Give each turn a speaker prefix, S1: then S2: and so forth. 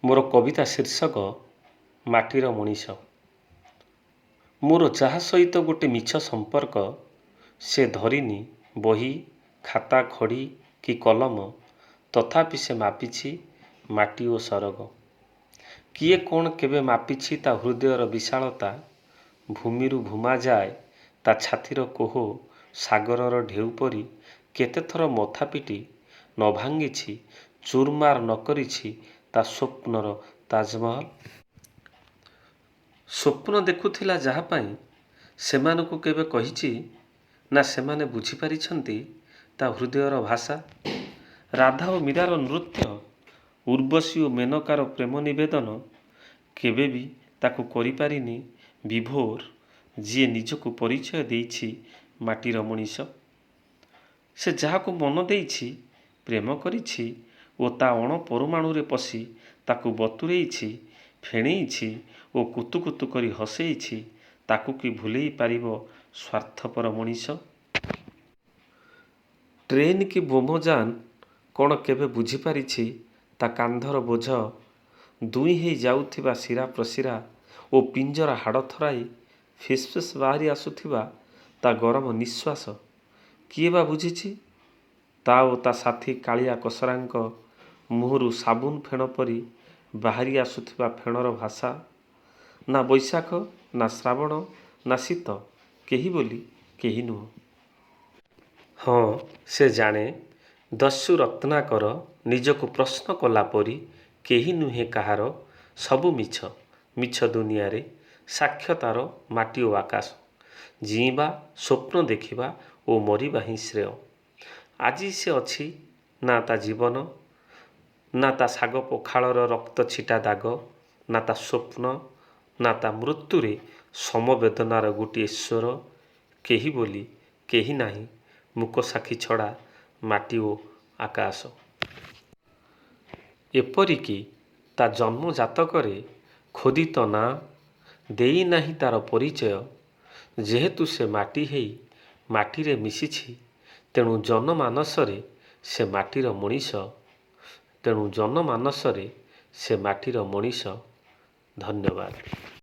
S1: ମୋର କବିତା ଶୀର୍ଷକ ମାଟିର ମଣିଷ। ମୋର ଯାହା ସହିତ ଗୋଟେ ମିଛ ସମ୍ପର୍କ, ସେ ଧରିନି ବହି, ଖାତା, ଖଡ଼ି କି କଲମ, ତଥାପି ସେ ମାପିଛି ମାଟି ଓ ସରଗ। କିଏ କ'ଣ କେବେ ମାପିଛି ତା ହୃଦୟର ବିଶାଳତା? ଭୂମିରୁ ଭୂମା ଯାଏ ତା ଛାତିର କୋହ, ସାଗରର ଢେଉ ପରି କେତେଥର ମଥା ପିଟି ନ ଭାଙ୍ଗିଛି, ଚୁରମାର ନ କରିଛି ତା ସ୍ୱପ୍ନର ତାଜମହଲ? ସ୍ୱପ୍ନ ଦେଖୁଥିଲା ଯାହା ପାଇଁ, ସେମାନଙ୍କୁ କେବେ କହିଛି ନା ସେମାନେ ବୁଝିପାରିଛନ୍ତି ତା ହୃଦୟର ଭାଷା? ରାଧା ଓ ମୀରାର ନୃତ୍ୟ, ଉର୍ବଶୀ ଓ ମେନକାର ପ୍ରେମ ନିବେଦନ କେବେ ବି ତାକୁ କରିପାରିନି ବିଭୋର, ଯିଏ ନିଜକୁ ପରିଚୟ ଦେଇଛି ମାଟିର ମଣିଷ। ସେ ଯାହାକୁ ମନ ଦେଇଛି, ପ୍ରେମ କରିଛି ଓ ତା ଅଣପରମାଣୁରେ ପଶି ତାକୁ ବତୁରେଇଛି, ଫେଣେଇଛି ଓ କୁତୁ କୁତୁ କରି ହସେଇଛି, ତାକୁ କି ଭୁଲେଇ ପାରିବ ସ୍ୱାର୍ଥପର ମଣିଷ? ଟ୍ରେନ କି ବୋମଯାନ କ'ଣ କେବେ ବୁଝିପାରିଛି ତା କାନ୍ଧର ବୋଝ? ଦୁଇଁ ହେଇ ଯାଉଥିବା ଶିରା ପ୍ରଶିରା ଓ ପିଞ୍ଜରା ହାଡ଼ ଥରାଇ ଫିସ୍ ଫିସ୍ ବାହାରି ଆସୁଥିବା ତା ଗରମ ନିଃଶ୍ୱାସ କିଏ ବା ବୁଝିଛି? ତା ଓ ତା ସାଥୀ କାଳିଆ କସରାଙ୍କ ମୁହଁରୁ ସାବୁନ ଫେଣ ପରି ବାହାରି ଆସୁଥିବା ଫେଣର ଭାଷା? ନା ବୈଶାଖ, ନା ଶ୍ରାବଣ, ନା ଶୀତ, କେହି ବୋଲି କେହି ନୁହଁ। ହଁ, ସେ ଜାଣେ, ଦସ୍ୟୁ ରତ୍ନାକର ନିଜକୁ ପ୍ରଶ୍ନ କଲା ପରି, କେହି ନୁହେଁ କାହାର, ସବୁ ମିଛ। ମିଛ ଦୁନିଆରେ ସାକ୍ଷ୍ୟ ତା'ର ମାଟି ଓ ଆକାଶ। ଜୀଇଁବା, ସ୍ୱପ୍ନ ଦେଖିବା ଓ ମରିବା ହିଁ ଶ୍ରେୟ। ଆଜି ସେ ଅଛି ନା ତା ଜୀବନ, ନା ତା ଶାଗ ପଖାଳର ରକ୍ତ ଛିଟା ଦାଗ, ନା ତା ସ୍ୱପ୍ନ, ନା ତା ମୃତ୍ୟୁରେ ସମବେଦନାର ଗୋଟିଏ ସ୍ୱର, କେହି ବୋଲି କେହି ନାହିଁ, ମୂକ ସାକ୍ଷୀ ଛଡ଼ା ମାଟି ଓ ଆକାଶ। ଏପରିକି ତା ଜନ୍ମ ଜାତକରେ ଖୋଦିତ ନାଁ ଦେଇନାହିଁ ତା'ର ପରିଚୟ। ଯେହେତୁ ସେ ମାଟି ହେଇ ମାଟିରେ ମିଶିଛି, ତେଣୁ ଜନମାନସରେ ସେ ମାଟିର ମଣିଷ। ଧନ୍ୟବାଦ।